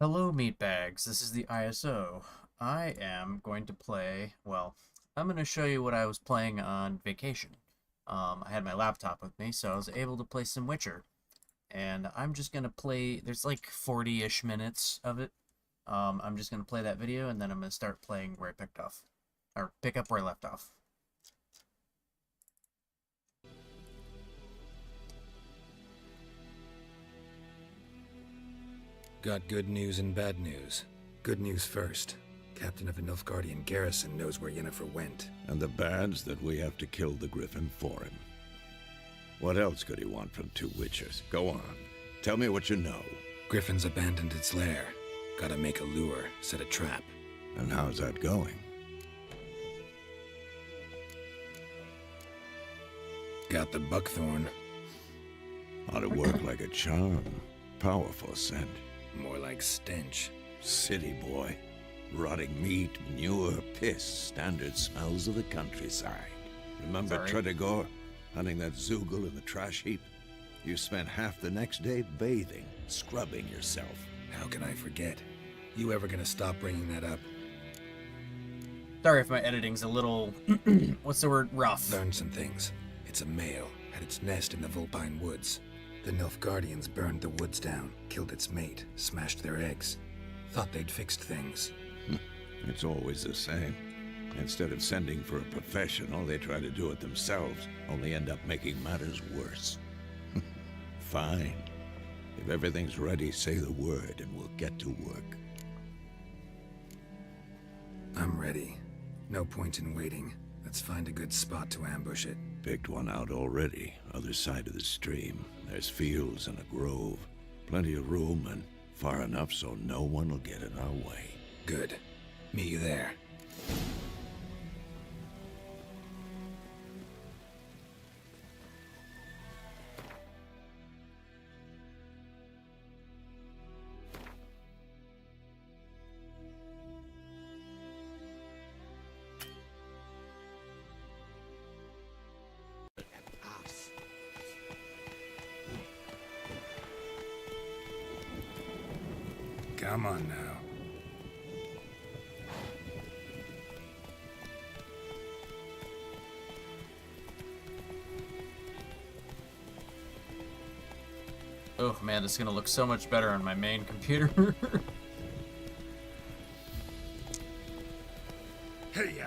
Hello, meatbags. This is the ISO. I am going to play, well, I'm going to show you what I was playing on vacation. I had my laptop with me, so I was able to play some Witcher. And I'm just going to play, there's like 40-ish minutes of it. I'm just going to play that video, and then I'm going to start playing where I picked off. Or pick up where I left off. Got good news and bad news. Good news first. Captain of the Nilfgaardian garrison knows where Yennefer went. And the bad's that we have to kill the Griffin for him. What else could he want from two Witchers? Go on. Tell me what you know. Griffin's abandoned its lair. Gotta make a lure, set a trap. And how's that going? Got the buckthorn. Ought to work like a charm. Powerful scent. More like stench. City boy. Rotting meat, manure, piss. Standard smells of the countryside. Remember Tredegor? Hunting that Zoogle in the trash heap? You spent half the next day bathing, scrubbing yourself. How can I forget? You ever gonna stop bringing that up? Sorry if my editing's a little, what's the word, rough. Learned some things. It's a male, had its nest in the Vulpine Woods. The Nilfgaardians burned the woods down, killed its mate, smashed their eggs. Thought they'd fixed things. It's always the same. Instead of sending for a professional, they try to do it themselves, only end up making matters worse. Fine. If everything's ready, say the word and we'll get to work. I'm ready. No point in waiting. Let's find a good spot to ambush it. Picked one out already, other side of the stream. There's fields and a grove. Plenty of room and far enough so no one will get in our way. Good. Meet you there. Come on now. Oh man, this is going to look so much better on my main computer. Hey ya!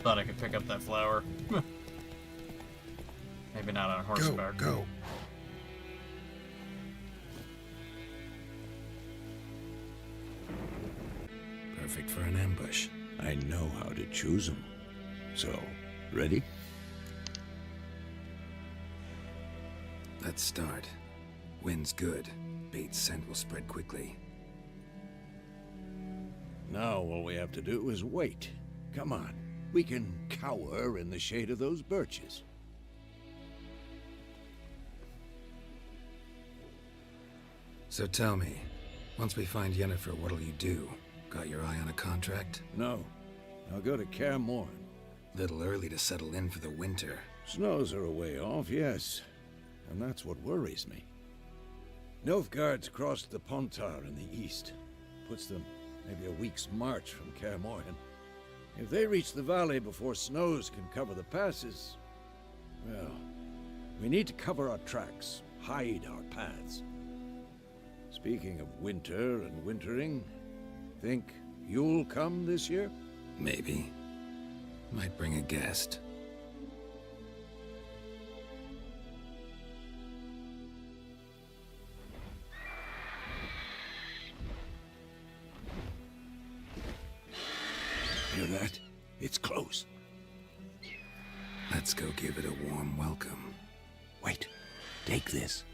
Thought I could pick up that flower. Maybe not on horseback. Go! Perfect for an ambush. I know how to choose them. So, ready? Let's start. Wind's good. Bait's scent will spread quickly. Now all we have to do is wait. Come on. We can cower in the shade of those birches. So tell me, once we find Yennefer, what'll you do? Got your eye on a contract? No. I'll go to Kaer Morhen. Little early to settle in for the winter. Snows are a way off, yes. And that's what worries me. Nilfgaard's crossed the Pontar in the east. Puts them maybe a week's march from Kaer Morhen. If they reach the valley before snows can cover the passes, well, we need to cover our tracks, hide our paths. Speaking of winter and wintering, think you'll come this year? Maybe. Might bring a guest. Hear that? It's close. Let's go give it a warm welcome. Wait, take this.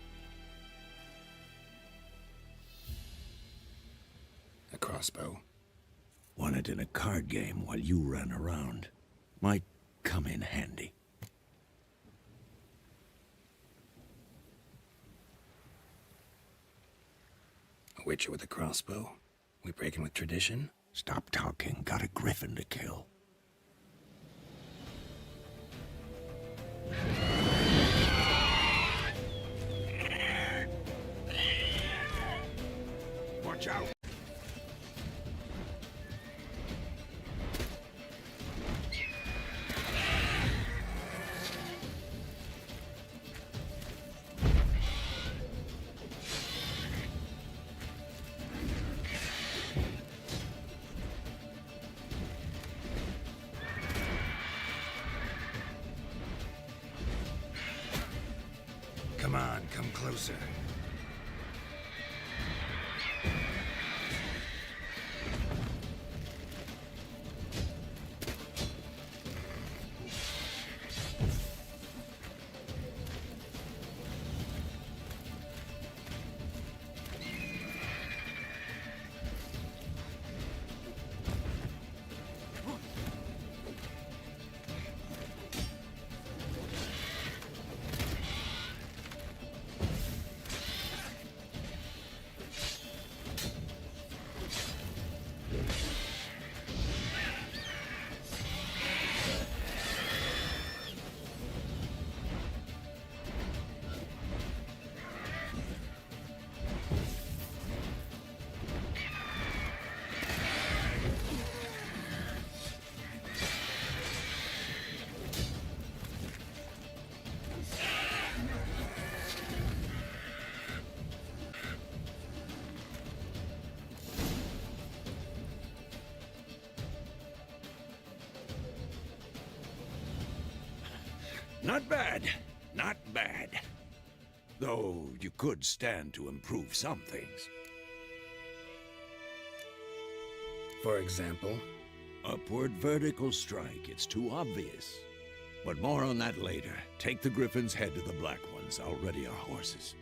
A crossbow. Won it in a card game while you ran around. Might come in handy. A witcher with a crossbow? We breaking with tradition? Stop talking. Got a griffin to kill. closer. Not bad. Not bad. Though you could stand to improve some things. For example? Upward vertical strike. It's too obvious. But more on that later. Take the Griffin's head to the Black Ones. I'll ready our horses.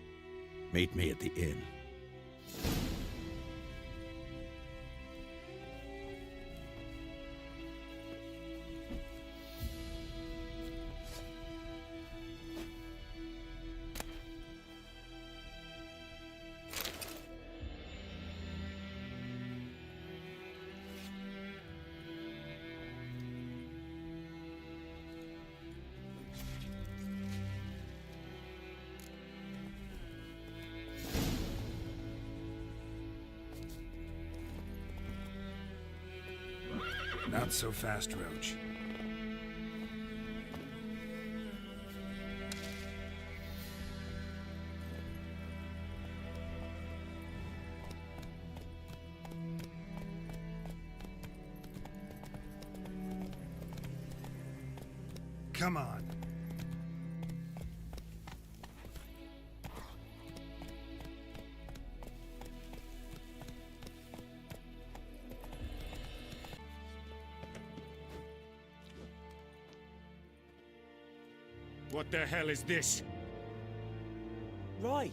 Meet me at the inn. Not so fast, Roach. Come on. What the hell is this? Right.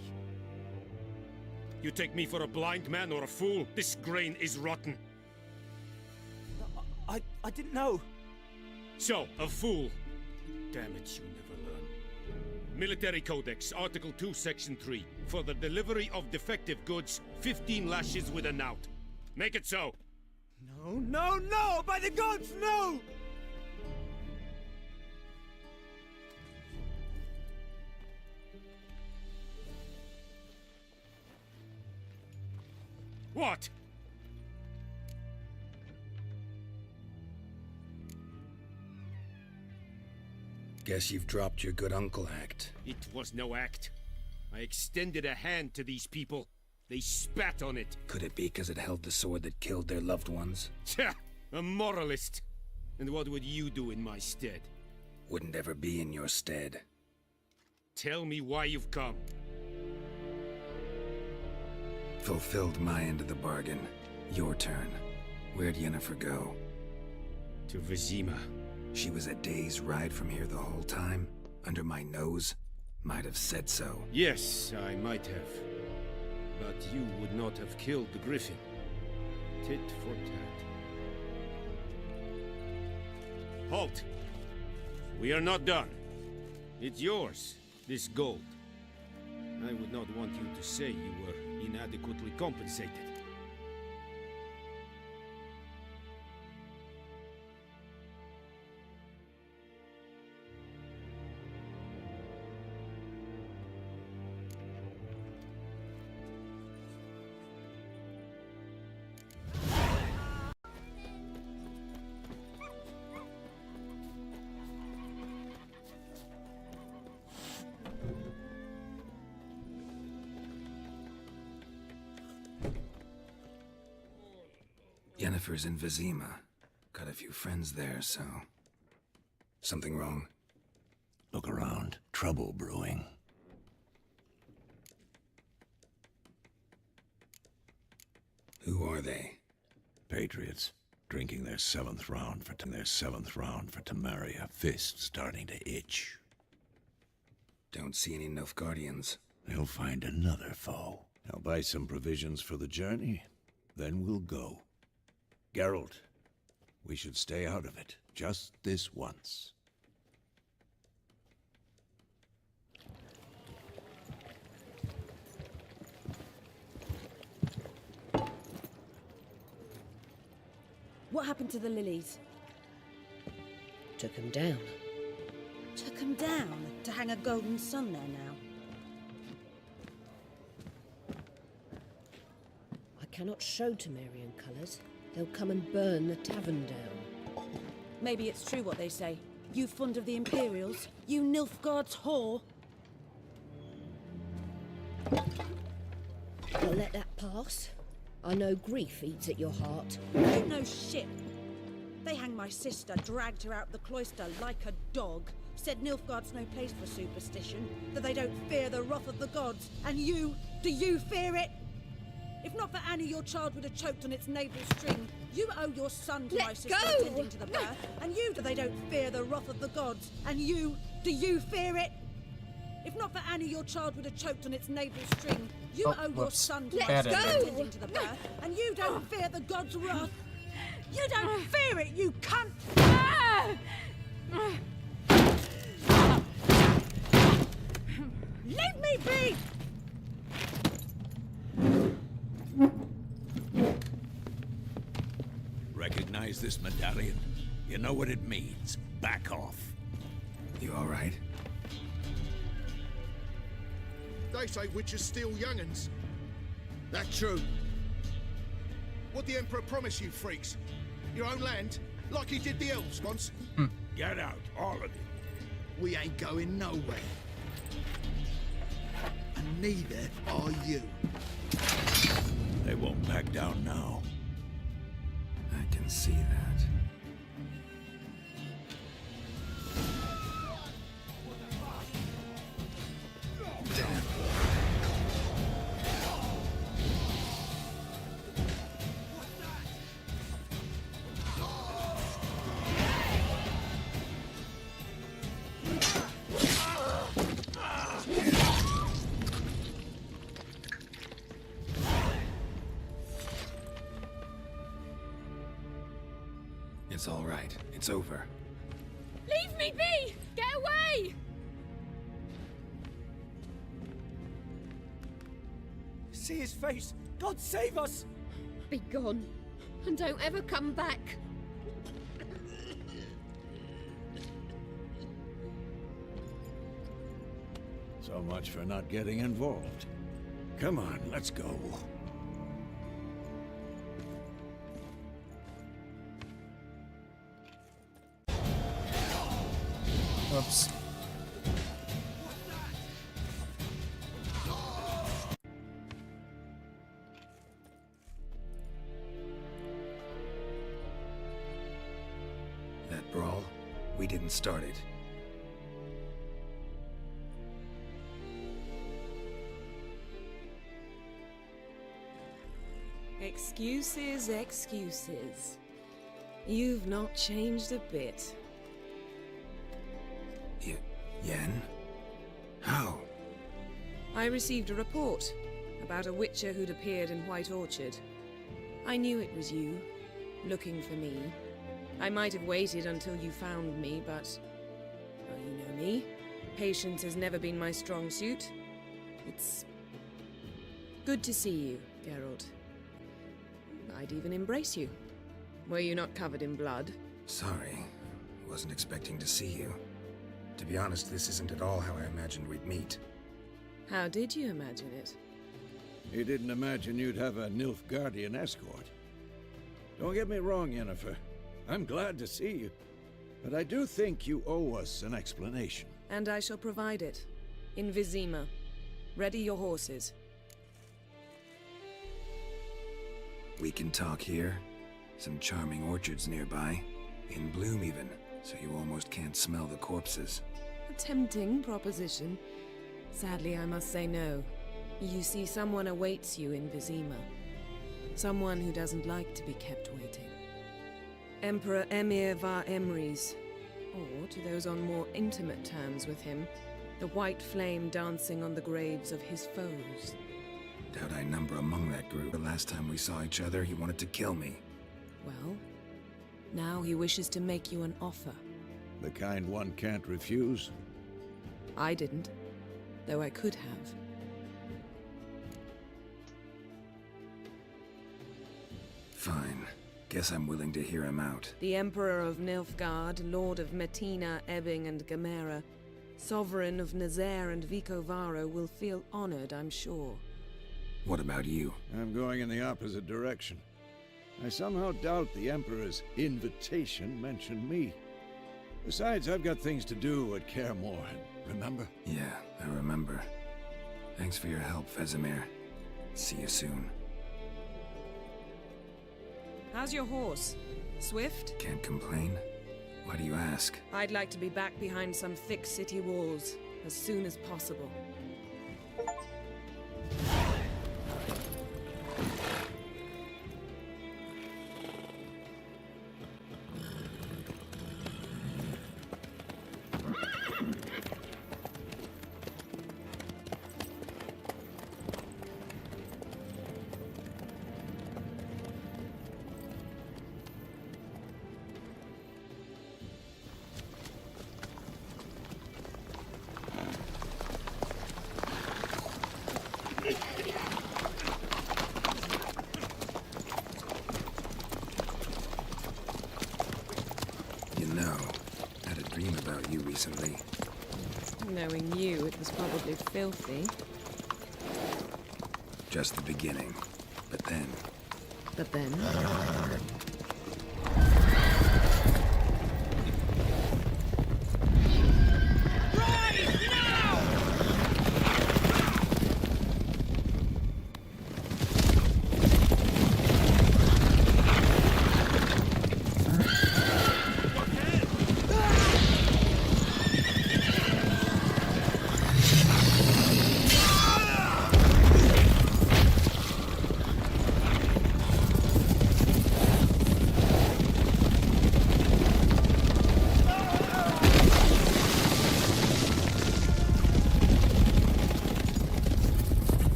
You take me for a blind man or a fool? This grain is rotten. I didn't know. So, a fool. Damn it, you never learn. Military Codex, Article 2, Section 3. For the delivery of defective goods, 15 lashes with a knout. Make it so. No, no, no! By the gods, no! What? Guess you've dropped your good uncle act. It was no act. I extended a hand to these people. They spat on it. Could it be because it held the sword that killed their loved ones? Tja, a moralist. And what would you do in my stead? Wouldn't ever be in your stead. Tell me why you've come. Fulfilled my end of the bargain. Your turn. Where'd Yennefer go? To Vizima. She was a day's ride from here the whole time? Under my nose? Might have said so. Yes, I might have. But you would not have killed the Griffin. Tit for tat. Halt! We are not done. It's yours, this gold. I would not want you to say you were inadequately compensated. Yennefer's in Vizima. Got a few friends there, so... Something wrong? Look around. Trouble brewing. Who are they? Patriots, drinking their seventh round for Temeria. Fist starting to itch. Don't see any Nilfgaardians. They'll find another foe. I'll buy some provisions for the journey, then we'll go. Geralt, we should stay out of it, just this once. What happened to the lilies? Took him down. Took them down to hang a golden sun there now. I cannot show Temerian colours. They'll come and burn the tavern down. Maybe it's true what they say. You fond of the Imperials? You Nilfgaard's whore? I'll let that pass. I know grief eats at your heart. You know shit. They hanged my sister, dragged her out the cloister like a dog, said Nilfgaard's no place for superstition, that they don't fear the wrath of the gods. And you, do you fear it? If not for Annie, your child would have choked on its navel string. You owe your son to Let my sister go! attending to the birth. And you, do they don't fear the wrath of the gods. And you, do you fear it? If not for Annie, your child would have choked on its navel string. You Oh, owe your whoops. son to Let my Bad sister ending. attending to the birth. And you don't fear the gods' wrath. You don't fear it, you cunt! Leave me be! Recognize this medallion? You know what it means. Back off. You all right? They say witches steal young'uns. That true? What the Emperor promise you, freaks? Your own land? Like he did the elves once? Get out, all of you. We ain't going nowhere. And neither are you. They won't back down now. I can see that. It's all right. It's over. Leave me be! Get away! See his face! God save us! Be gone, and don't ever come back. So much for not getting involved. Come on, let's go. Oops. That brawl, we didn't start it. Excuses, excuses. You've not changed a bit. Yen? How? I received a report about a witcher who'd appeared in White Orchard. I knew it was you, looking for me. I might have waited until you found me, but... well, you know me. Patience has never been my strong suit. It's... good to see you, Geralt. I'd even embrace you. Were you not covered in blood? Sorry. Wasn't expecting to see you. To be honest, this isn't at all how I imagined we'd meet. How did you imagine it? You didn't imagine you'd have a Nilfgaardian escort. Don't get me wrong, Yennefer. I'm glad to see you. But I do think you owe us an explanation. And I shall provide it. In Vizima. Ready your horses. We can talk here. Some charming orchards nearby. In bloom even, so you almost can't smell the corpses. A tempting proposition. Sadly, I must say no. You see, someone awaits you in Vizima. Someone who doesn't like to be kept waiting. Emperor Emir var Emrys, or to those on more intimate terms with him, the white flame dancing on the graves of his foes. Doubt I number among that group. The last time we saw each other, he wanted to kill me. Well, now he wishes to make you an offer. The kind one can't refuse. I didn't, though I could have. Fine. Guess I'm willing to hear him out. The Emperor of Nilfgaard, Lord of Metina, Ebbing, and Gamera, Sovereign of Nazaire and Vicovaro will feel honored, I'm sure. What about you? I'm going in the opposite direction. I somehow doubt the Emperor's invitation mentioned me. Besides, I've got things to do at Kaer Morhen, remember? Yeah, I remember. Thanks for your help, Vesemir. See you soon. How's your horse? Swift? Can't complain. Why do you ask? I'd like to be back behind some thick city walls as soon as possible. You know, I had a dream about you recently. Knowing you, it was probably filthy. Just the beginning. But then... But then...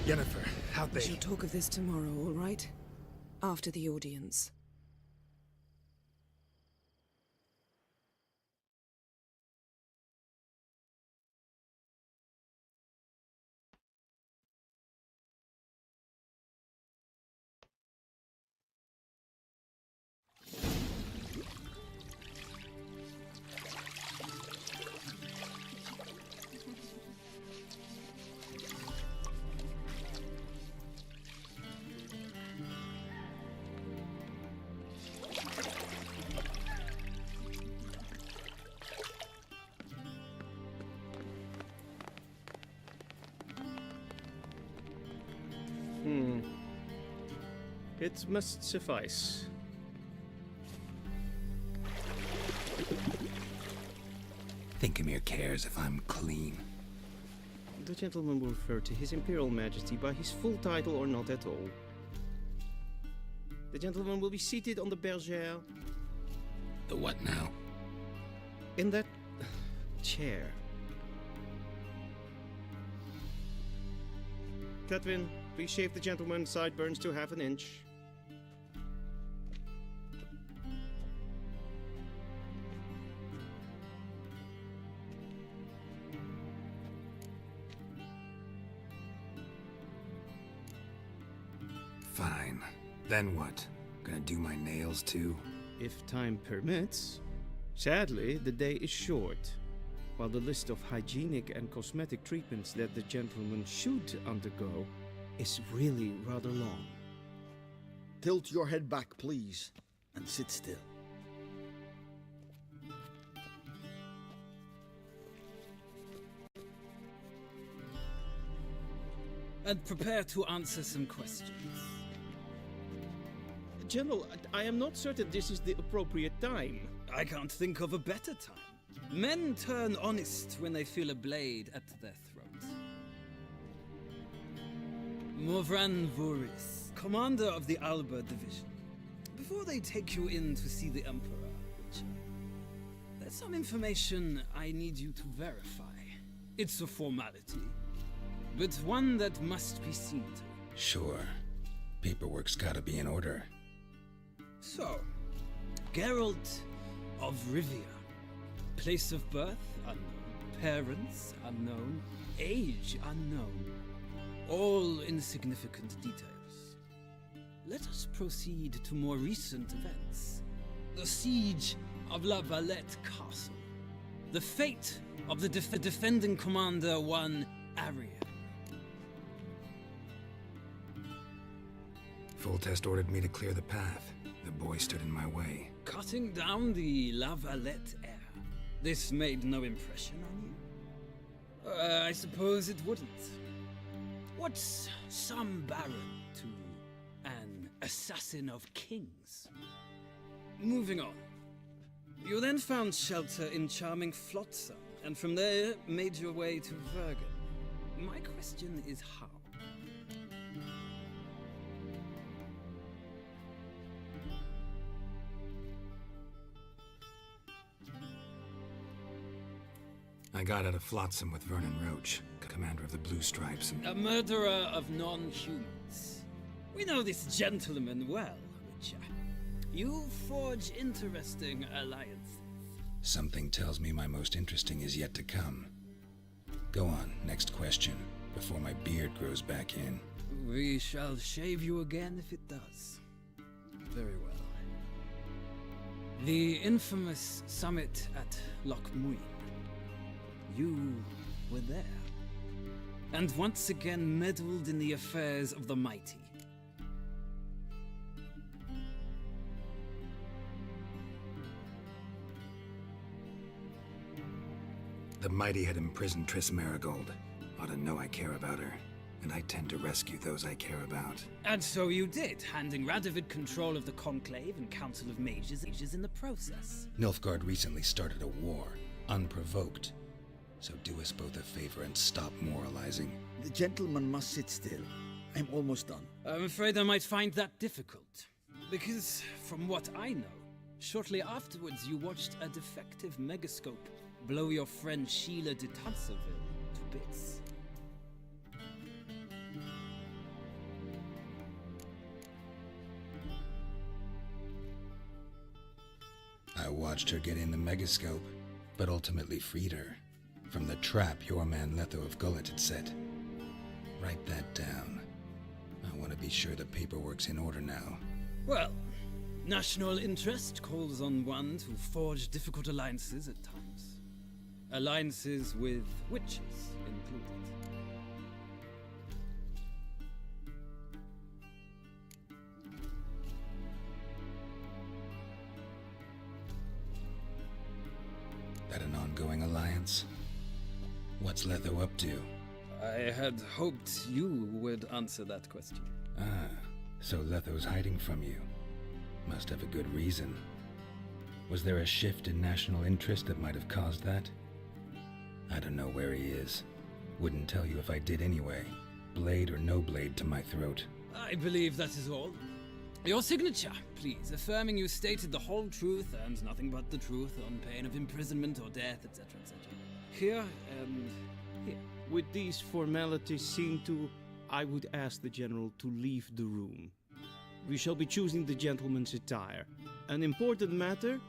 Yennefer, how'd We shall talk of this tomorrow, all right? After the audience. It must suffice. Think Emir cares if I'm clean. The gentleman will refer to His Imperial Majesty by his full title or not at all. The gentleman will be seated on the bergère. The what now? In that chair. Catwin, please shave the gentleman's sideburns to half an inch. Fine. Then what? Gonna do my nails too? If time permits. Sadly, the day is short, while the list of hygienic and cosmetic treatments that the gentleman should undergo is really rather long. Tilt your head back, please, and sit still. and prepare to answer some questions. General, I am not certain this is the appropriate time. I can't think of a better time. Men turn honest when they feel a blade at their throat. Morvran Voris, commander of the Alba Division. Before they take you in to see the Emperor, Witcher, there's some information I need you to verify. It's a formality, but one that must be seen to. Sure. Paperwork's gotta be in order. So, Geralt of Rivia. Place of birth, unknown. Parents, unknown. Age, unknown. All insignificant details. Let us proceed to more recent events. The siege of La Valette Castle. The fate of the defending commander, one Arian. Foltest ordered me to clear the path. The boy stood in my way. Cutting down the La Valette heir. This made no impression on you? I suppose it wouldn't. What's some baron to an assassin of kings? Moving on. You then found shelter in charming Flotsam, and from there made your way to Vergen. My question is how? I got out of Flotsam with Vernon Roach, commander of the Blue Stripes, and... A murderer of non-humans. We know this gentleman well, Witcher. You forge interesting alliances. Something tells me my most interesting is yet to come. Go on, next question, before my beard grows back in. We shall shave you again if it does. Very well. The infamous summit at Loch Muin. You were there. And once again meddled in the affairs of the mighty. The mighty had imprisoned Triss Marigold. Ought to know I care about her, and I tend to rescue those I care about. And so you did, handing Radovid control of the Conclave and Council of Mages in the process. Nilfgaard recently started a war, unprovoked. So do us both a favor and stop moralizing. The gentleman must sit still. I'm almost done. I'm afraid I might find that difficult. Because, from what I know, shortly afterwards you watched a defective megascope blow your friend Sheila de Tanserville to bits. I watched her get in the megascope, but ultimately freed her. From the trap your man Letho of Gullet had set. Write that down. I want to be sure the paperwork's in order now. Well, national interest calls on one to forge difficult alliances at times. Alliances with witches included. That an ongoing alliance? What's Letho up to? I had hoped you would answer that question. Ah, so Letho's hiding from you. Must have a good reason. Was there a shift in national interest that might have caused that? I don't know where he is. Wouldn't tell you if I did anyway. Blade or no blade to my throat. I believe that is all. Your signature, please, affirming you stated the whole truth and nothing but the truth on pain of imprisonment or death, etc., etc. Here and here. With these formalities seen to, I would ask the General to leave the room. We shall be choosing the gentleman's attire. An important matter,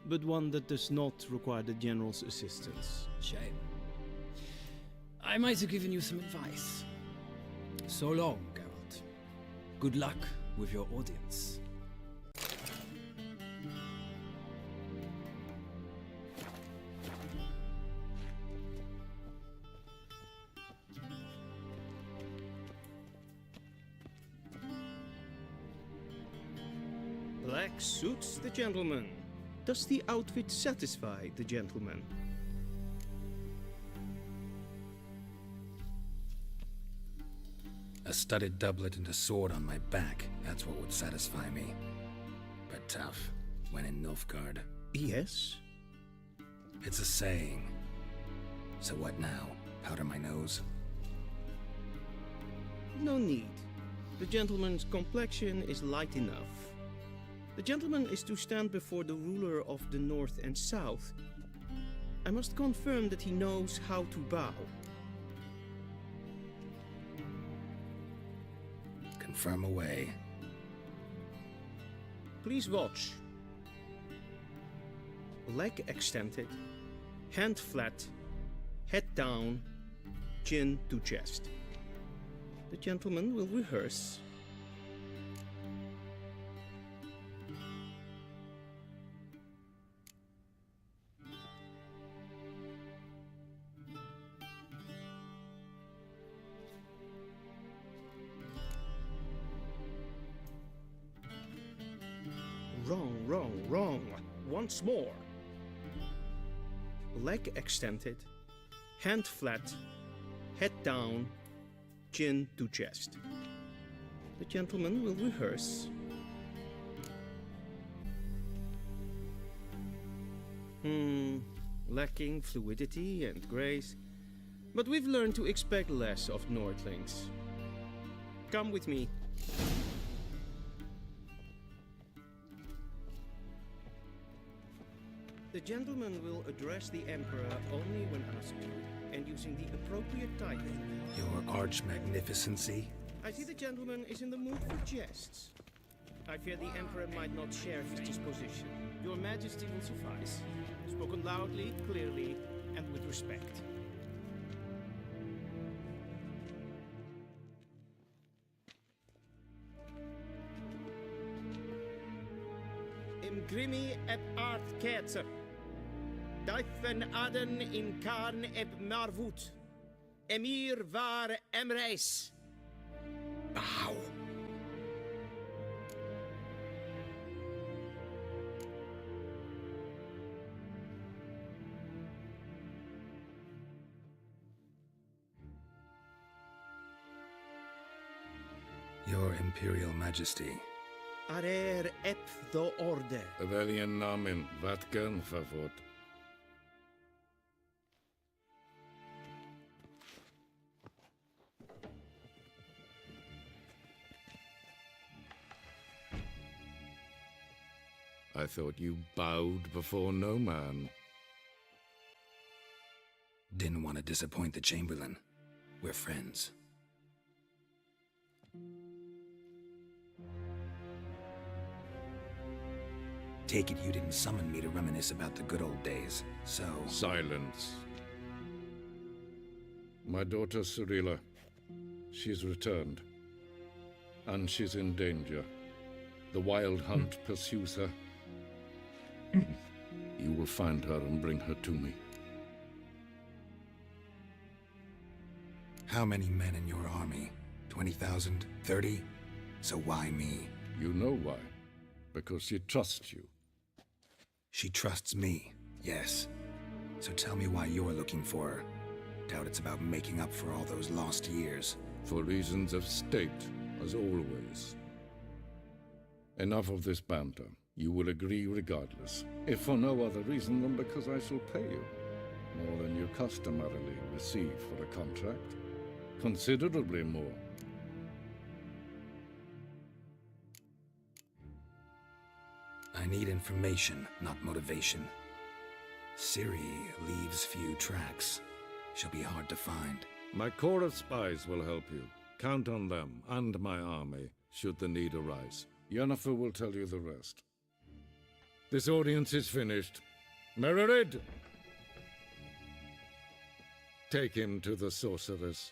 but one that does not require the General's assistance. Shame. I might have given you some advice. So long, Geralt. Good luck with your audience. Black suits the gentleman. Does the outfit satisfy the gentleman? A studded doublet and a sword on my back, that's what would satisfy me. But tough, when in Nilfgaard. Yes? It's a saying. So what now? Powder my nose? No need. The gentleman's complexion is light enough. The gentleman is to stand before the ruler of the North and South. I must confirm that he knows how to bow. Confirm away. Please watch. Leg extended, hand flat, head down, chin to chest. The gentleman will rehearse. Wrong. Once more. Leg extended, hand flat, head down, chin to chest. The gentleman will rehearse. Lacking fluidity and grace. But we've learned to expect less of Nordlings. Come with me. The gentleman will address the Emperor only when asked to, and using the appropriate title. Your arch-magnificency? I see the gentleman is in the mood for jests. I fear the Emperor might not share his disposition. Your Majesty will suffice. Spoken loudly, clearly, and with respect. Im grimi eb art ketzer. Duifen aden in karn eb marvoet. Emir var emreis. Bow. Your Imperial Majesty. Arer ep the orde. Weljen namen, wat kan favor? I thought you bowed before no man. Didn't want to disappoint the Chamberlain. We're friends. Take it you didn't summon me to reminisce about the good old days, so... Silence. My daughter Cirilla, she's returned. And she's in danger. The Wild Hunt pursues her. You will find her and bring her to me. How many men in your army? 20,000? 30? So why me? You know why. Because she trusts you. She trusts me, yes. So tell me why you're looking for her. Doubt it's about making up for all those lost years. For reasons of state, as always. Enough of this banter. You will agree regardless, if for no other reason than because I shall pay you. More than you customarily receive for a contract. Considerably more. I need information, not motivation. Ciri leaves few tracks. She'll be hard to find. My corps of spies will help you. Count on them and my army, should the need arise. Yennefer will tell you the rest. This audience is finished. Mererid! Take him to the sorceress.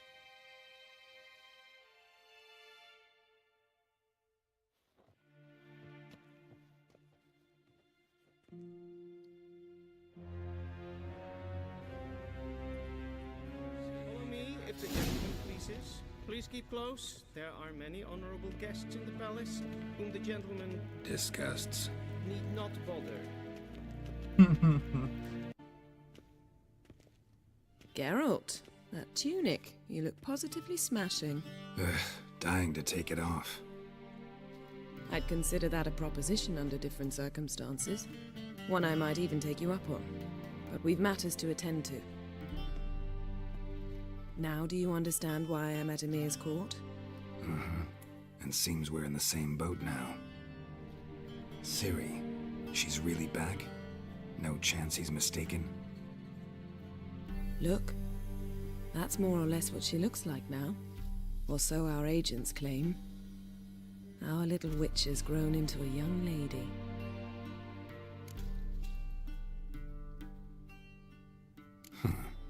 Follow me, if the gentleman pleases. Please keep close. There are many honorable guests in the palace, whom the gentleman Disgusts. need not bother. Geralt, that tunic. You look positively smashing. Ugh, dying to take it off. I'd consider that a proposition under different circumstances. One I might even take you up on. But we've matters to attend to. Now do you understand why I'm at Emir's court? Uh-huh. And seems we're in the same boat now. Ciri, she's really back? No chance he's mistaken? Look, that's more or less what she looks like now. Or so our agents claim. Our little witch has grown into a young lady.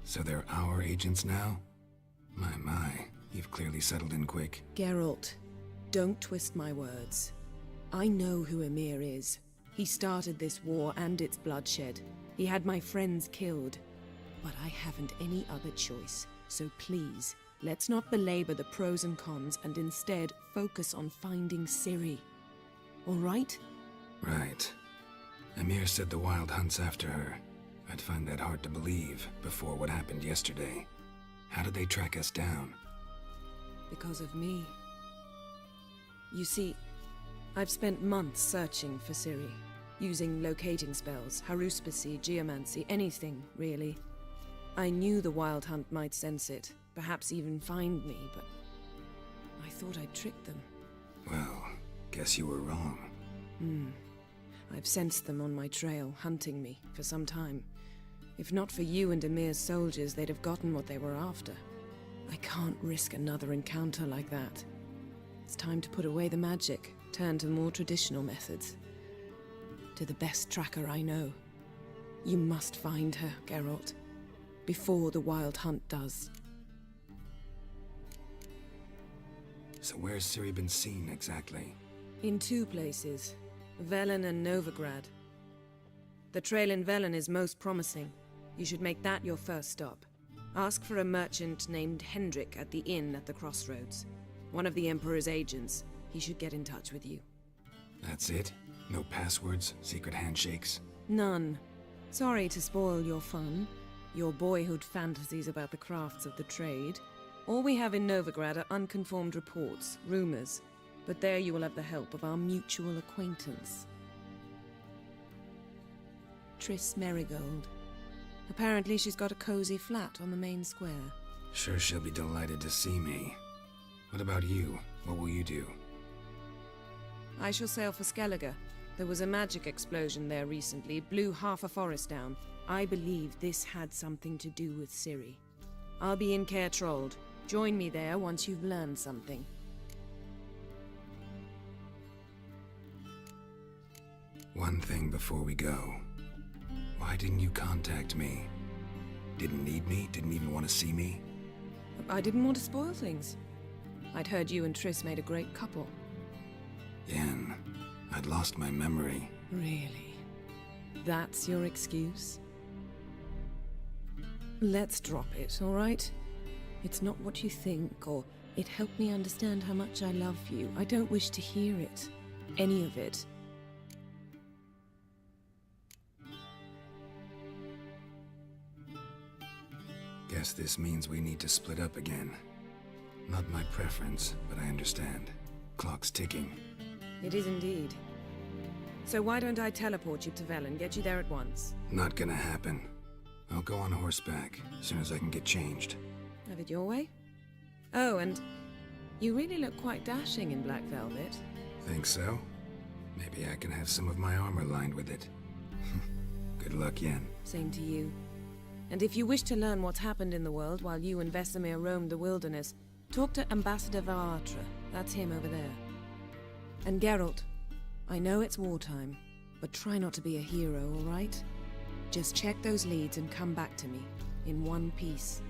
So they're our agents now? My, you've clearly settled in quick. Geralt, don't twist my words. I know who Emir is. He started this war and its bloodshed. He had my friends killed. But I haven't any other choice. So please, let's not belabor the pros and cons and instead focus on finding Ciri. All right? Right. Emir said the Wild Hunt's after her. I'd find that hard to believe before what happened yesterday. How did they track us down? Because of me. You see, I've spent months searching for Ciri, using locating spells, haruspicy, geomancy, anything, really. I knew the Wild Hunt might sense it, perhaps even find me, but I thought I'd tricked them. Well, guess you were wrong. I've sensed them on my trail, hunting me, for some time. If not for you and Emir's soldiers, they'd have gotten what they were after. I can't risk another encounter like that. It's time to put away the magic, turn to more traditional methods. To the best tracker I know. You must find her, Geralt. Before the Wild Hunt does. So where's Ciri been seen, exactly? In 2 places. Velen and Novigrad. The trail in Velen is most promising. You should make that your first stop. Ask for a merchant named Hendrik at the inn at the crossroads. One of the Emperor's agents. He should get in touch with you. That's it? No passwords, secret handshakes? None. Sorry to spoil your fun, your boyhood fantasies about the crafts of the trade. All we have in Novigrad are unconfirmed reports, rumors. But there you will have the help of our mutual acquaintance. Triss Merigold. Apparently she's got a cozy flat on the main square. Sure she'll be delighted to see me. What about you? What will you do? I shall sail for Skellige. There was a magic explosion there recently, blew half a forest down. I believe this had something to do with Ciri. I'll be in Caer Trolde. Join me there once you've learned something. One thing before we go. Why didn't you contact me? Didn't need me? Didn't even want to see me? I didn't want to spoil things. I'd heard you and Triss made a great couple. Yen, I'd lost my memory. Really? That's your excuse? Let's drop it, all right? It's not what you think, or it helped me understand how much I love you. I don't wish to hear it. Any of it. Guess this means we need to split up again. Not my preference, but I understand. Clock's ticking. It is indeed. So why don't I teleport you to Velen, get you there at once? Not gonna happen. I'll go on horseback, as soon as I can get changed. Have it your way? Oh, and you really look quite dashing in black velvet. Think so? Maybe I can have some of my armor lined with it. Good luck, Yen. Same to you. And if you wish to learn what's happened in the world while you and Vesemir roamed the wilderness, talk to Ambassador Varatra. That's him over there. And Geralt, I know it's wartime, but try not to be a hero, all right? Just check those leads and come back to me, in one piece.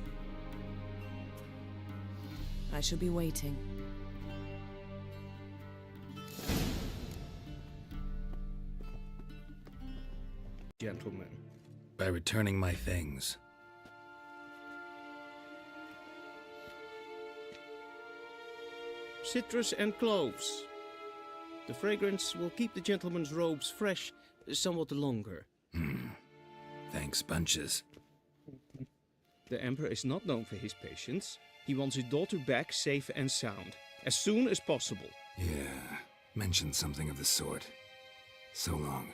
I shall be waiting. Gentlemen. By returning my things. Citrus and cloves. The fragrance will keep the gentleman's robes fresh somewhat longer. Thanks, bunches. The Emperor is not known for his patience. He wants his daughter back safe and sound. as soon as possible. Yeah, mentioned something of the sort. So long.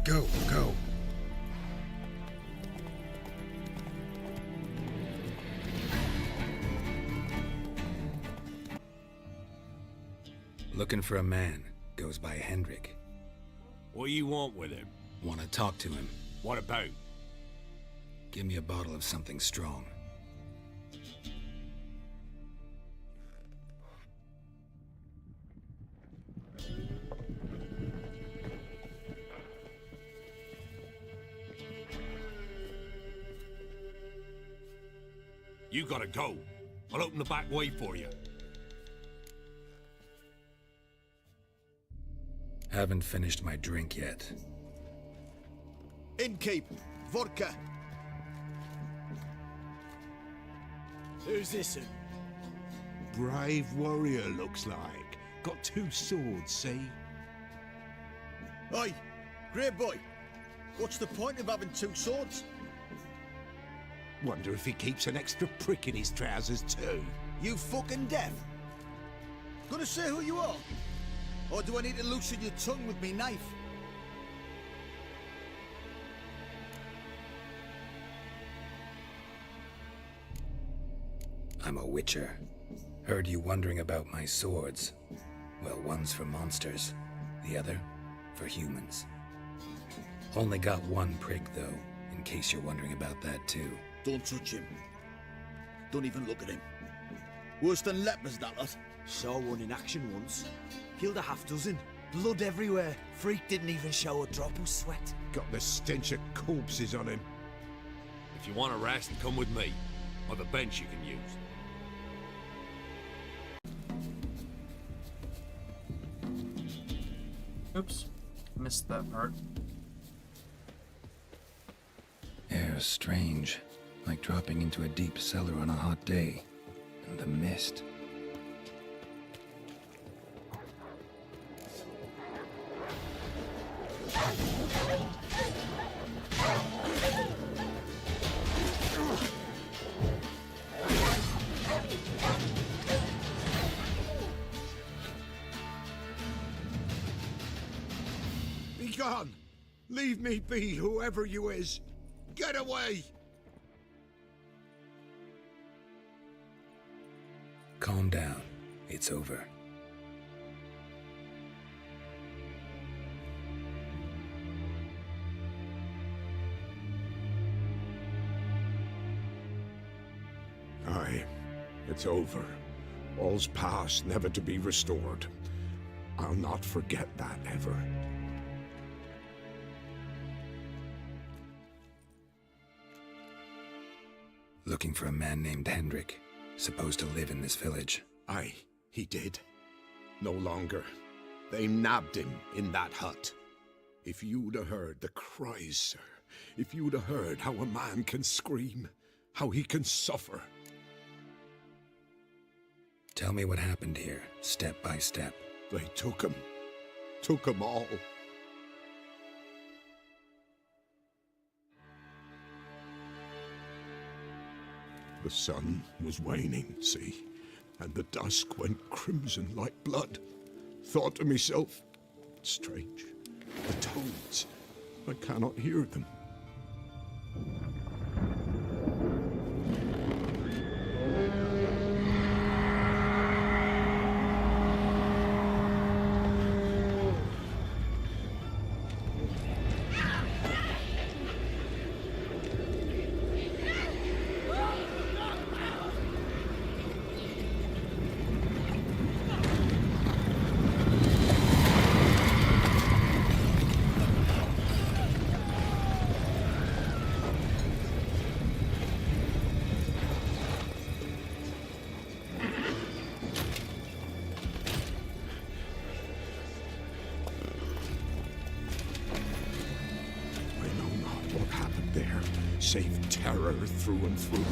Go, go. Looking for a man. Goes by Hendrik. What do you want with him? Want to talk to him. What about? Give me a bottle of something strong. You gotta go. I'll open the back way for you. Haven't finished my drink yet. Innkeep, vodka. Who's this? Brave warrior, looks like. Got 2 swords, see? Oi, grey boy. What's the point of having 2 swords? Wonder if he keeps an extra prick in his trousers too. You fucking deaf? Gonna say who you are? Or do I need to loosen your tongue with me knife? I'm a witcher. Heard you wondering about my swords. Well, one's for monsters, the other for humans. Only got 1 prick, though, in case you're wondering about that, too. Don't touch him. Don't even look at him. Worse than lepers, that lot. Saw one in action once. Killed a half-dozen. Blood everywhere. Freak didn't even show a drop of sweat. Got the stench of corpses on him. If you want a rest, come with me. Or the bench you can use. Oops. Missed that part. Air's strange. Like dropping into a deep cellar on a hot day. And the mist. Be gone! Leave me be, whoever you is! Get away! Calm down. It's over. Aye, it's over. All's past, never to be restored. I'll not forget that ever. Looking for a man named Hendrik, supposed to live in this village. Aye, he did. No longer. They nabbed him in that hut. If you'd have heard the cries, sir, if you'd have heard how a man can scream, how he can suffer. Tell me what happened here, step by step. They took him all. The sun was waning, see, and the dusk went crimson like blood. Thought to myself, strange, the toads, I cannot hear them. vouchsafed terror through and through.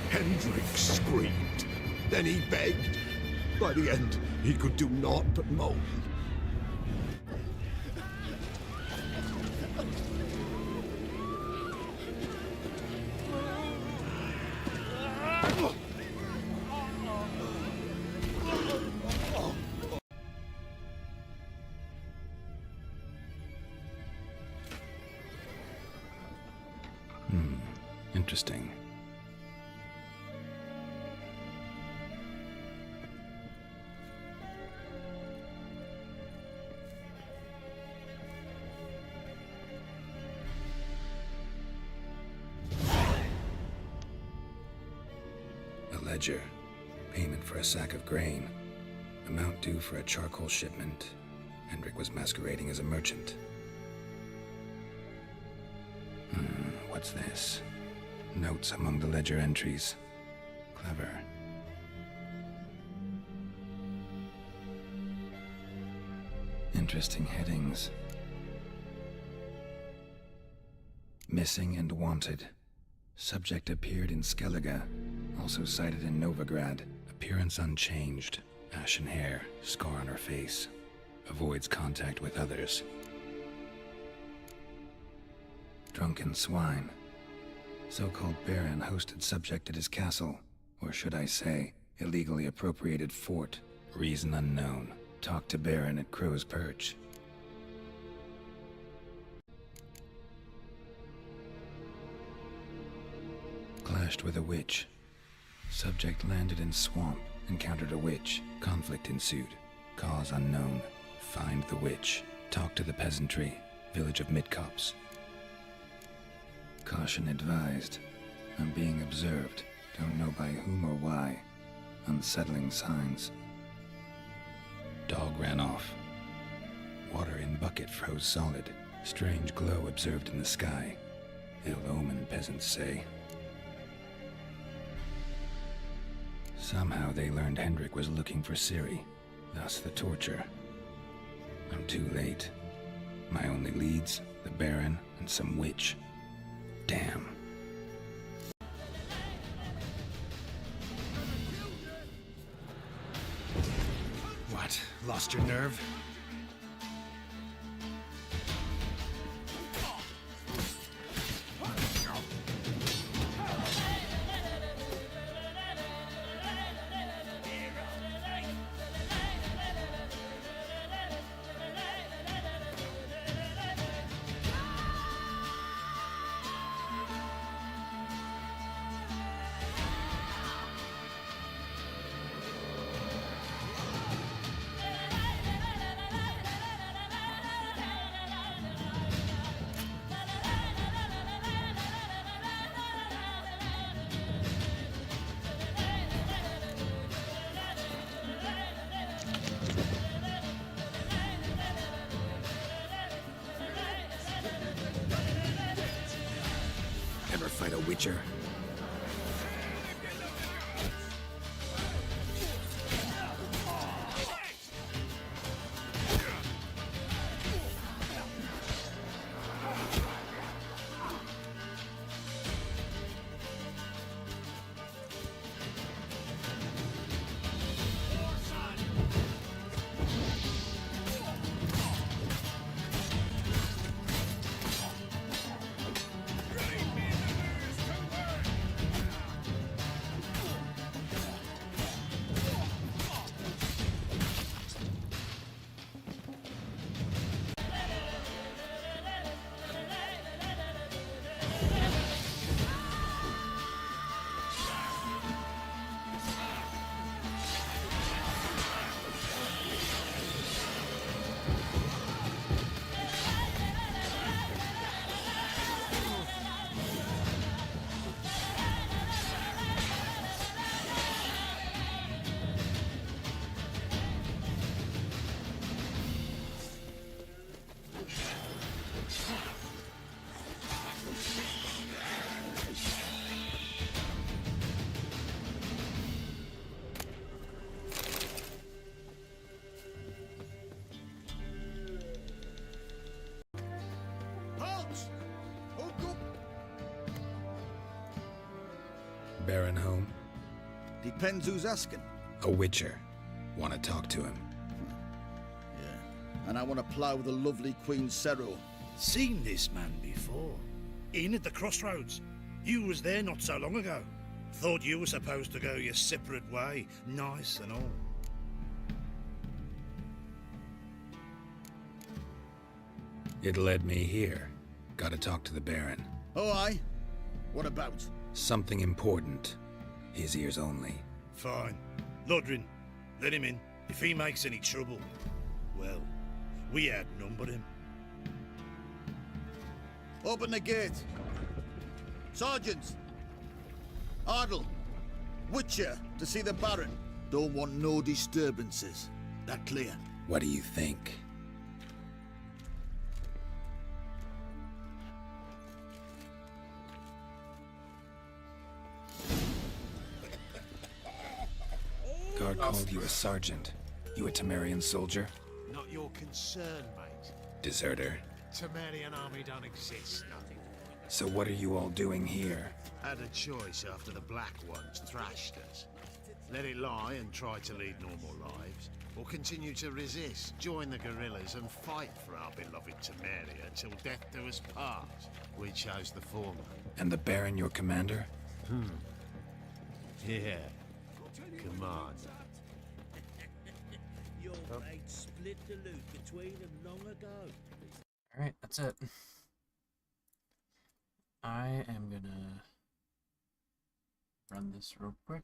Hendrik screamed. Then he begged. By the end, he could do naught but moan. Interesting. A ledger. Payment for a sack of grain. Amount due for a charcoal shipment. Hendrik was masquerading as a merchant. What's this? Notes among the ledger entries. Clever. Interesting headings. Missing and wanted. Subject appeared in Skellige. Also cited in Novigrad. Appearance unchanged. Ashen hair. Scar on her face. Avoids contact with others. Drunken swine. So-called Baron hosted subject at his castle, or should I say, illegally appropriated fort. Reason unknown. Talked to Baron at Crow's Perch. Clashed with a witch. Subject landed in swamp, encountered a witch. Conflict ensued. Cause unknown. Find the witch. Talk to the peasantry. Village of Midcopse. Caution advised. I'm being observed. Don't know by whom or why. Unsettling signs. Dog ran off. Water in bucket froze solid. Strange glow observed in the sky. Ill omen, peasants say. Somehow they learned Hendrik was looking for Ciri. Thus the torture. I'm too late. My only leads, the Baron and some witch. Damn. What? Lost your nerve? Ever fight a witcher? Baron home? Depends who's asking. A witcher. Want to talk to him. Yeah, and I want to plough the lovely Queen Cero. Seen this man before. In at the crossroads. You was there not so long ago. Thought you were supposed to go your separate way, nice and all. It led me here. Gotta talk to the Baron. Oh, aye? What about? Something important. His ears only. Fine. Lodrin, let him in. If he makes any trouble, well, we outnumber him. Open the gate. Sergeants! Ardle! Witcher, to see the Baron. Don't want no disturbances. That clear? What do you think? Guard called you a sergeant. You a Temerian soldier? Not your concern, mate. Deserter. Temerian army don't exist, nothing. So what are you all doing here? Had a choice after the Black Ones thrashed us. Let it lie and try to lead normal lives, or continue to resist, join the guerrillas and fight for our beloved Temeria till death do us part. We chose the former. And the Baron your commander? Yeah. Commander. Your mate split the loot between them long ago. Alright, that's it. I am gonna run this real quick.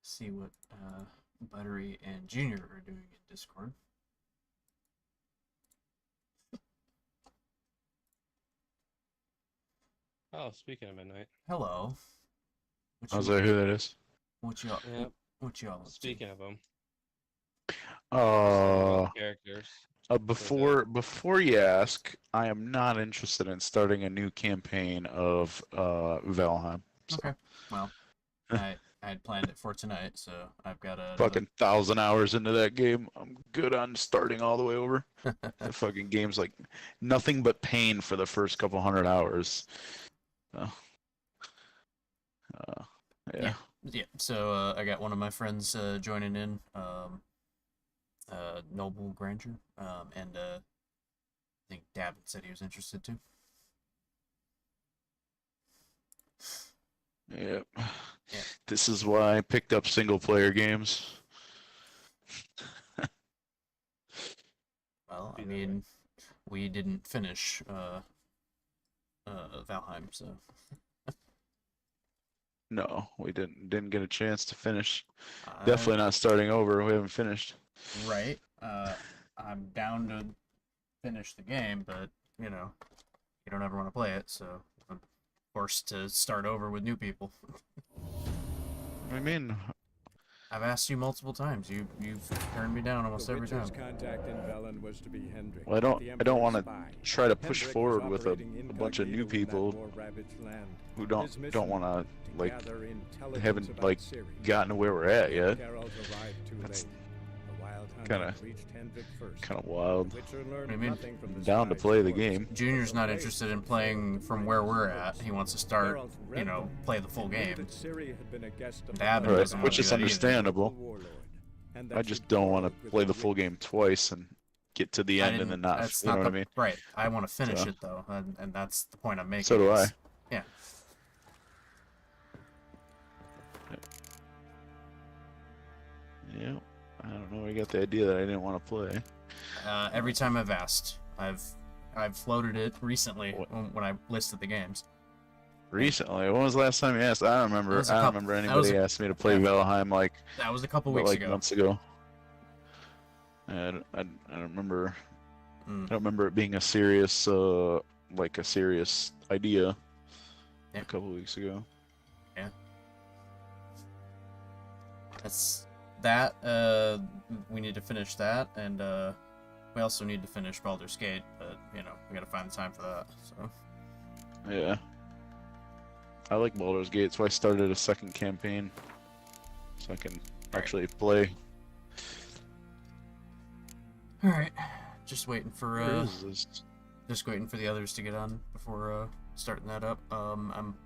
See what Buttery and Junior are doing in Discord. Oh, speaking of midnight. Hello. How's that? Who that is? What y'all? Yep. What y'all? Speaking of them. Characters. Before you ask, I am not interested in starting a new campaign of Valheim. So. Okay. Well, I had planned it for tonight, so I've got a fucking 1,000 hours into that game. I'm good on starting all the way over. The fucking game's like nothing but pain for the first couple 100 hours. Yeah. Yeah. So I got one of my friends joining in, Noble Granger, and I think Davin said he was interested too. Yep. Yeah. This is why I picked up single player games. Well, I mean, we didn't finish Valheim, so. No, we didn't get a chance to finish. Definitely not starting over. We haven't finished. Right. I'm down to finish the game, but you know, you don't ever want to play it, so I'm forced to start over with new people. I mean, I've asked you multiple times. You've turned me down almost every time. Contact in Velen was to be Hendrik. Well, I don't want to try to push forward with a bunch of new people who don't want to haven't like gotten to where we're at yet. That's kind of wild. I mean, I'm down to play the game. Junior's not interested in playing from where we're at. He wants to start, you know, play the full game. Davin doesn't want Which to is do that either. understandable. I just don't want to play the full game twice and get to the end and then not. That's You know not what I the- mean? Right. I want to finish So. it though, and that's the point I'm making. So do I. is- Yeah. Yeah. I don't know. I got the idea that I didn't want to play. Every time I've asked, I've floated it recently when I listed the games. Recently, when was the last time you asked? I don't remember. That was a I don't couple- remember that was anybody a- asked me to play Valheim like. That was a couple what, weeks like ago. months ago. And I don't remember. I don't remember it being a serious like a serious idea. Yeah. A couple weeks ago. Yeah. That's that. We need to finish that, and we also need to finish Baldur's Gate. But you know, we gotta find the time for that. So. Yeah. I like Baldur's Gate, so I started a second campaign. so I can actually play. All right, just waiting for Where is this? just waiting for the others to get on before starting that up. I'm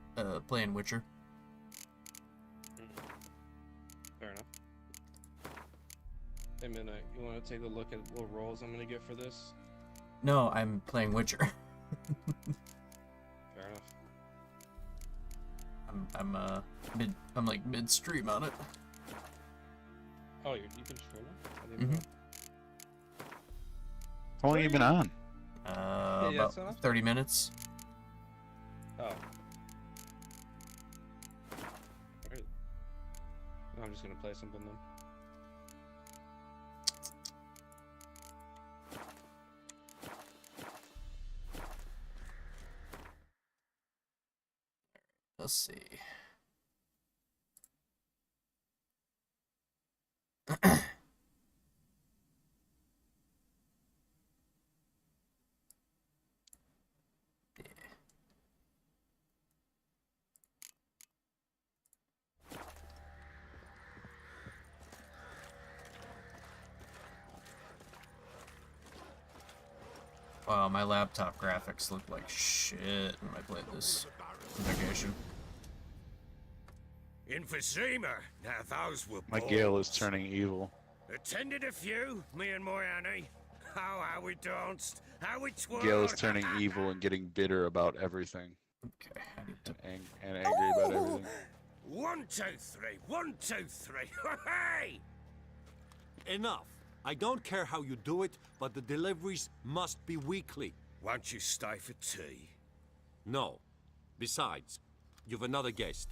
playing Witcher. Fair enough. Hey, Midnight, you want to take a look at what roles I'm gonna get for this? No, I'm playing Witcher. Fair enough. I'm like midstream on it. Oh, you can stream it? I didn't know. How long have you been on? About 30 minutes. Oh. Alright. I'm just gonna play something then. Let's see. Wow, my laptop graphics look like shit when I played this vacation. Emphysema. Now those were My Gale is turning evil. Attended a few, me and my Annie. Oh, how we danced, how we twirled. Gale is turning evil and getting bitter about everything. Okay, I need to... and angry about everything. 1, 2, 3. 1, 2, 3. Hey! Enough. I don't care how you do it, but the deliveries must be weekly. Won't you stay for tea? No. Besides, you've another guest.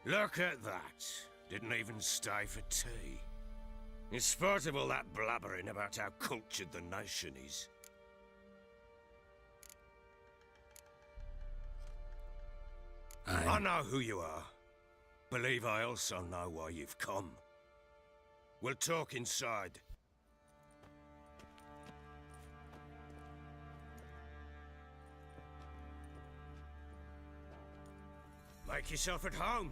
Look at that. Didn't even stay for tea. In spite of all that blabbering about how cultured the nation is. I know who you are. Believe I also know why you've come. We'll talk inside. Make yourself at home.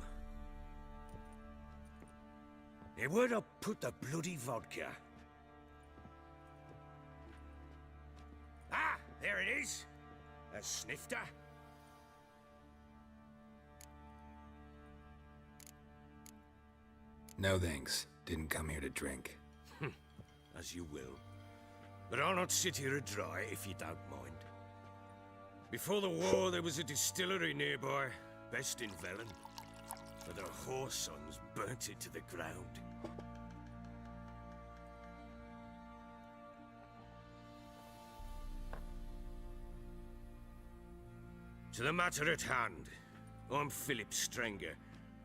Hey, where'd I put the bloody vodka? Ah, there it is. A snifter. No thanks. Didn't come here to drink. As you will. But I'll not sit here dry if you don't mind. Before the war, there was a distillery nearby, best in Velen. But the whore sons burnt it to the ground. To the matter at hand, I'm Philip Strenger.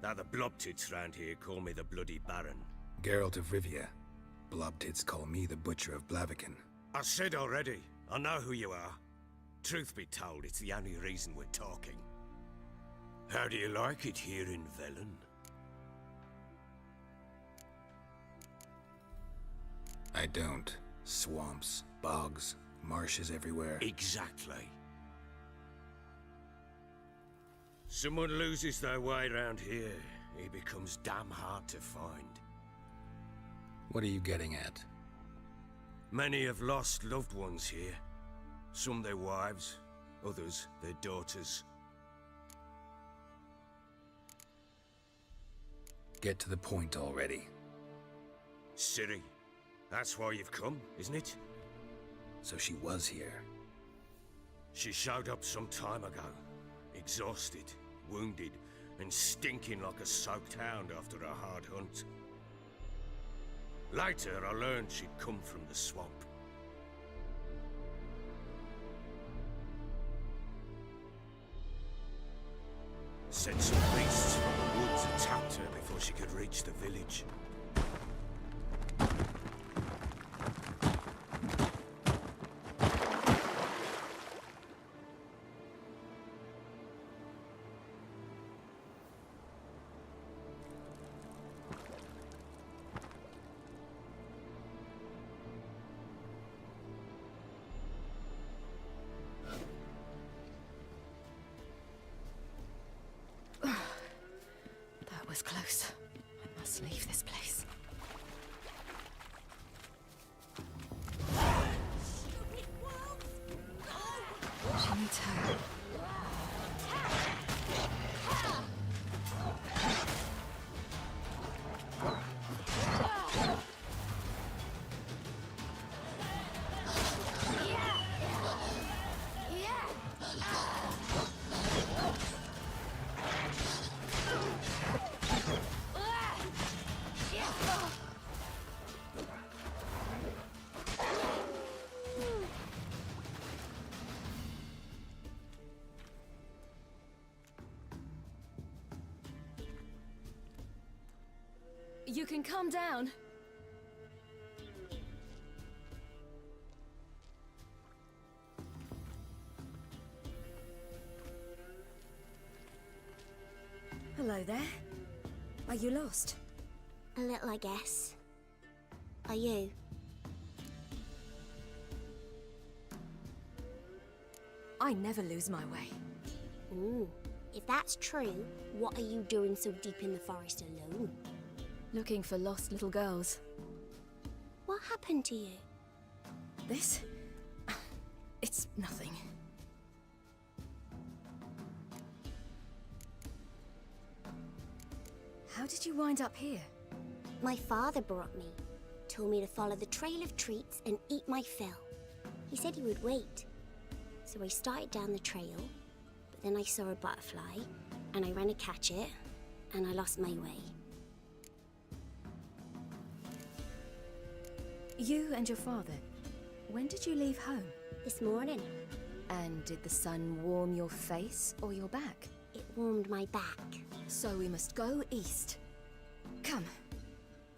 Now the Blobtits round here call me the Bloody Baron. Geralt of Rivia. Blobtits call me the Butcher of Blaviken. I said already, I know who you are. Truth be told, it's the only reason we're talking. How do you like it here in Velen? I don't. Swamps, bogs, marshes everywhere. Exactly. Someone loses their way around here, he becomes damn hard to find. What are you getting at? Many have lost loved ones here. Some their wives, others their daughters. Get to the point already. Ciri, that's why you've come, isn't it? So she was here. She showed up some time ago, exhausted, wounded, and stinking like a soaked hound after a hard hunt. Later, I learned she'd come from the swamp. Said some beasts from the woods attacked her before she could reach the village. close. I must leave this place. She needs her. You can calm down. Hello there. Are you lost? A little, I guess. Are you? I never lose my way. Ooh. If that's true, what are you doing so deep in the forest alone? Looking for lost little girls. What happened to you? This? It's nothing. How did you wind up here? My father brought me. Told me to follow the trail of treats and eat my fill. He said he would wait. So I started down the trail, but then I saw a butterfly, and I ran to catch it, and I lost my way. You and your father, when did you leave home? This morning. And did the sun warm your face or your back? It warmed my back. So we must go east. Come,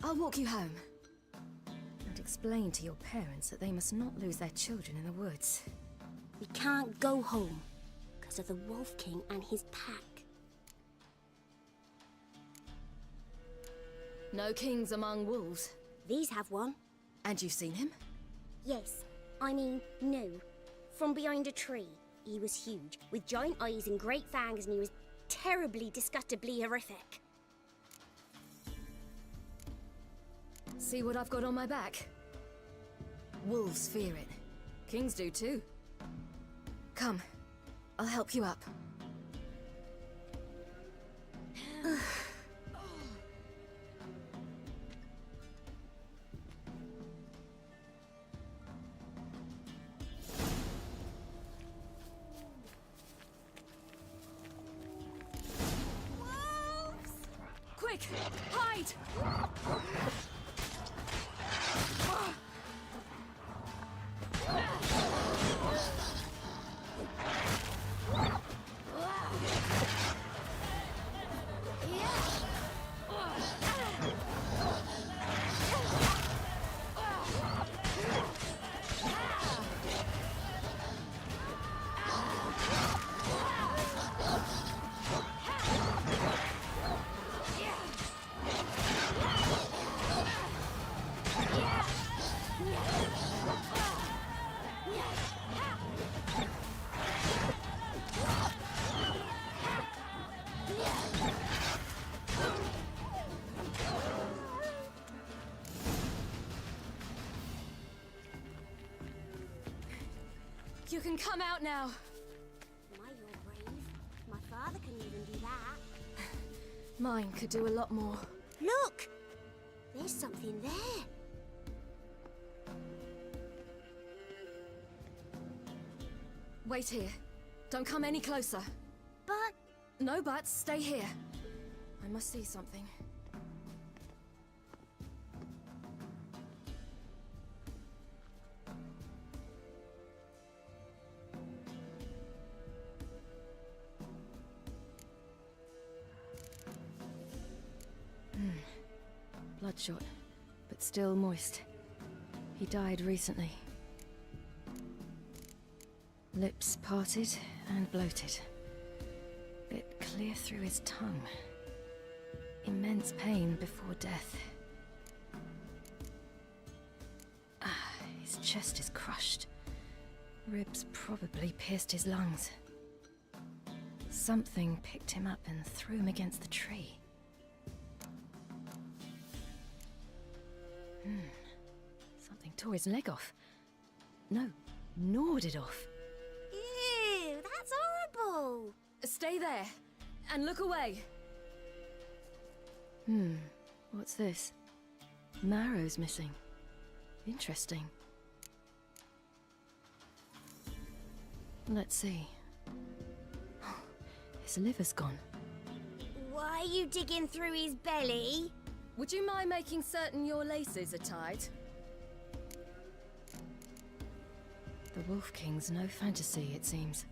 I'll walk you home. And explain to your parents that they must not lose their children in the woods. We can't go home because of the Wolf King and his pack. No kings among wolves. These have one. And you've seen him? Yes. I mean, no. From behind a tree. He was huge, with giant eyes and great fangs, and he was terribly, disgustingly horrific. See what I've got on my back? Wolves fear it. Kings do too. Come, I'll help you up. Quick, hide! You can come out now. My, you're brave. My father couldn't even do that. Mine could do a lot more. Look! There's something there. Wait here. Don't come any closer. But... No buts. Stay here. I must see something. Bloodshot, but still moist. He died recently. Lips parted and bloated. Bit clear through his tongue. Immense pain before death. His chest is crushed. Ribs probably pierced his lungs. Something picked him up and threw him against the tree. Something tore his leg off. No, gnawed it off. Ew, that's horrible. Stay there, and look away. What's this? Marrow's missing. Interesting. Let's see. His liver's gone. Why are you digging through his belly? Would you mind making certain your laces are tied? The Wolf King's no fantasy, it seems.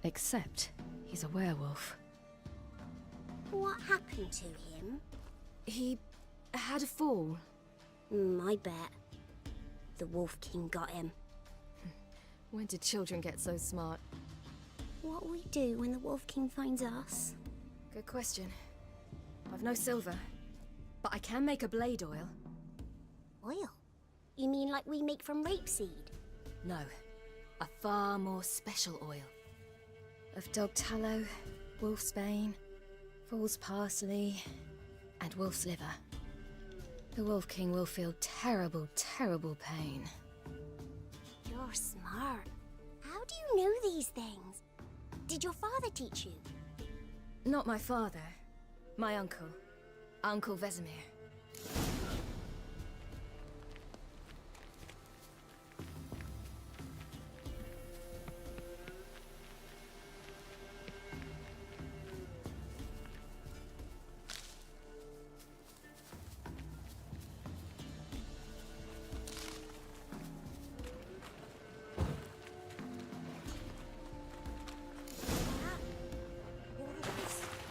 Except he's a werewolf. What happened to him? He had a fall. I bet. The Wolf King got him. When did children get so smart? What'll we do when the Wolf King finds us? Good question. I've no silver, but I can make a blade oil. Oil? You mean like we make from rapeseed? No, a far more special oil. Of dog tallow, wolf's bane, fool's parsley, and wolf's liver. The Wolf King will feel terrible, terrible pain. You're smart. How do you know these things? Did your father teach you? Not my father. My uncle. Uncle Vesemir.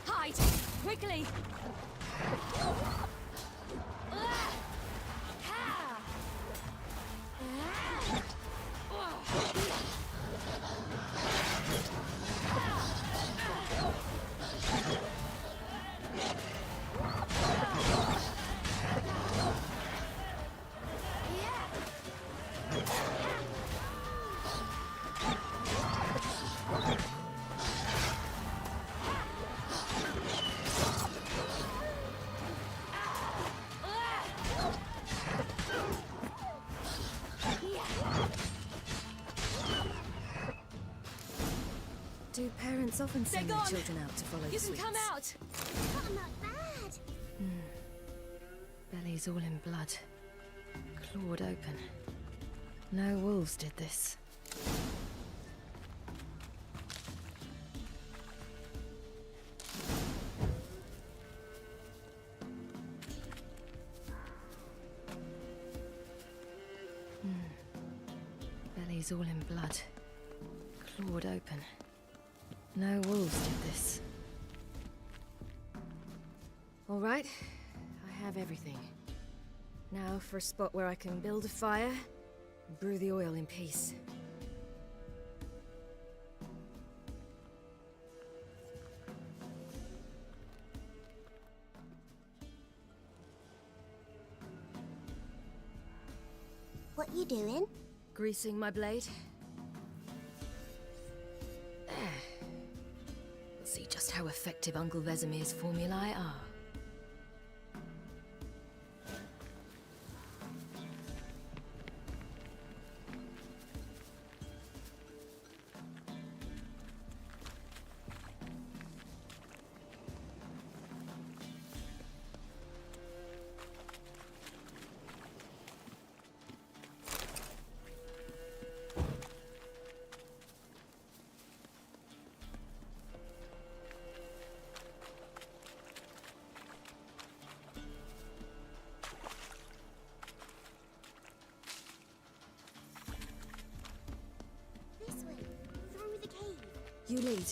Hide! Quickly! Do parents often send their children out to follow the sweets? You can come out! Cut him up bad! Belly's all in blood. Clawed open. No wolves did this. Belly's all in blood. Clawed open. No wolves did this. All right, I have everything. Now for a spot where I can build a fire and brew the oil in peace. What you doing? Greasing my blade. There. We'll see just how effective Uncle Vesemir's formulae are. This way, through the cave. You lead.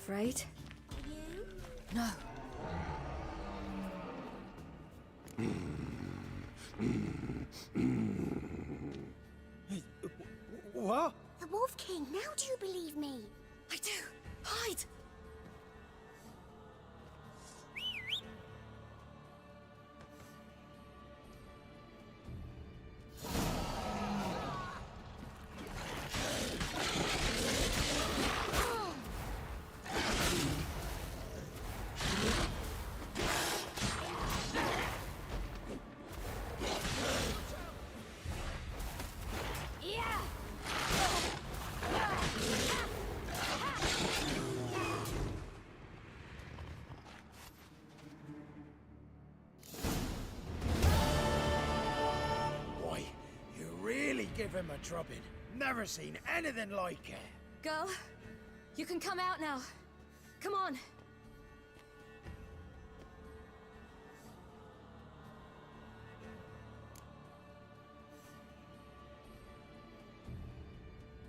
Afraid? You? No. What? The Wolf King, now do you believe me? I do. Hide! Boy, you really give him a drubbing. Never seen anything like it. Girl, you can come out now. Come on.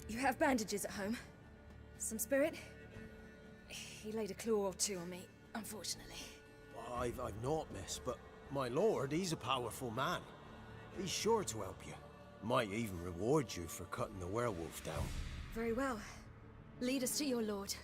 You have bandages at home? Some spirit? He laid a claw or two on me, unfortunately. I've not, miss, but my lord, he's a powerful man. He's sure to help you. Might even reward you for cutting the werewolf down. Very well. Lead us to your lord.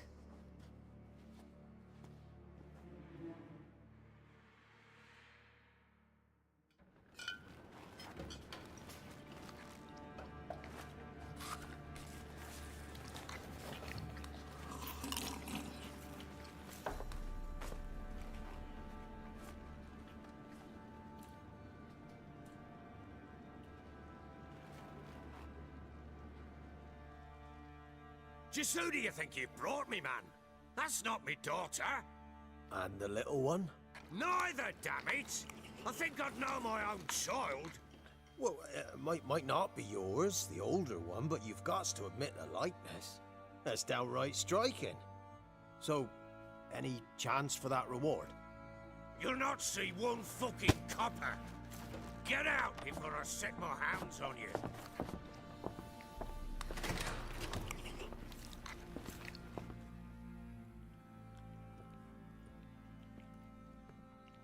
Just who do you think you've brought me, man? That's not me daughter. And the little one? Neither, damn it! I think I'd know my own child. Well, might not be yours, the older one, but you've got to admit a likeness. That's downright striking. So, any chance for that reward? You'll not see one fucking copper. Get out before I set my hounds on you.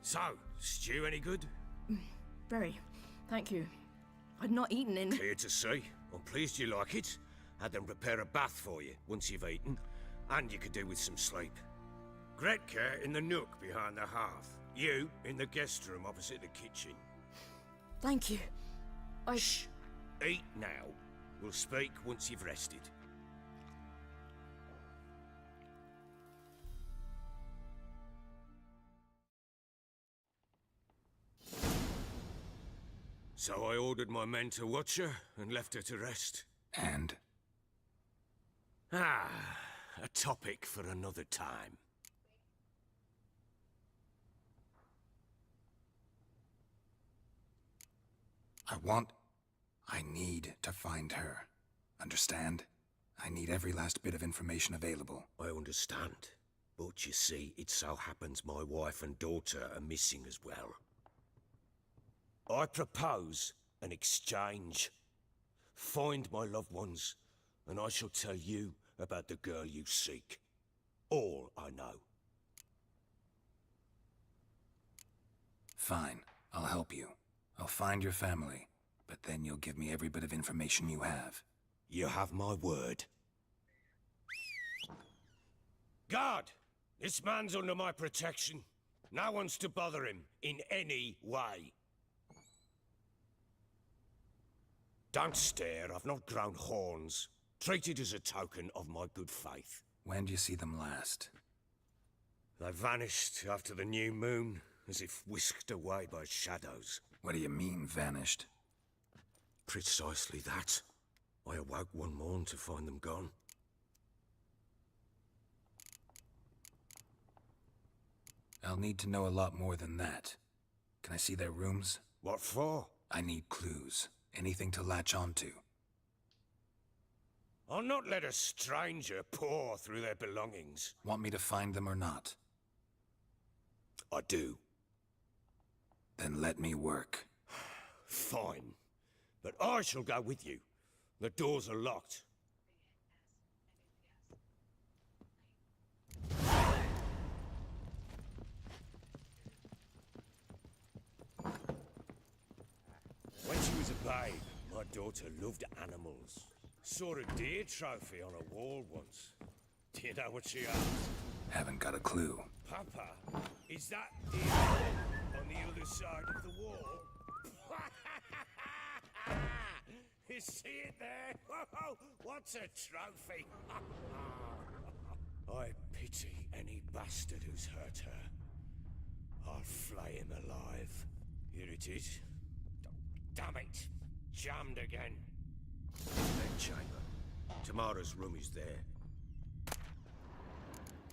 So, stew any good? Very. Thank you. I'd not eaten in... Clear to see. I'm pleased you like it. Had them prepare a bath for you once you've eaten, and you could do with some sleep. Gretka in the nook behind the hearth. You in the guest room opposite the kitchen. Thank you. Shh! Eat now. We'll speak once you've rested. So I ordered my men to watch her and left her to rest. And? Ah, a topic for another time. I need to find her. Understand? I need every last bit of information available. I understand. But you see, it so happens my wife and daughter are missing as well. I propose an exchange. Find my loved ones, and I shall tell you about the girl you seek. All I know. Fine, I'll help you. I'll find your family, but then you'll give me every bit of information you have. You have my word. Guard! This man's under my protection. No one's to bother him in any way. Don't stare, I've not grown horns. Treat it as a token of my good faith. When do you see them last? They vanished after the new moon, as if whisked away by shadows. What do you mean, vanished? Precisely that. I awoke one morn to find them gone. I'll need to know a lot more than that. Can I see their rooms? What for? I need clues. Anything to latch onto. I'll not let a stranger pore through their belongings. Want me to find them or not? I do. Then let me work. Fine. But I shall go with you. The doors are locked. babe, my daughter loved animals. Saw a deer trophy on a wall once. Do you know what she asked? Haven't got a clue. Papa, is that deer on the other side of the wall? You see it there? What's a trophy? I pity any bastard who's hurt her. I'll flay him alive. Here it is. Damn it! Jammed again. Bedchamber. Tamara's room is there.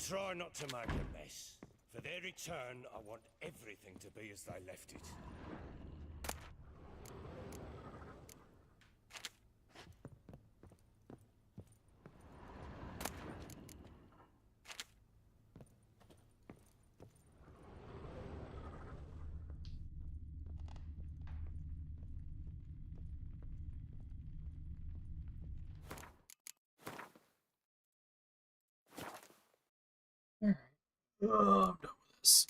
Try not to make a mess. For their return, I want everything to be as they left it. Alright. Oh, I'm done with this.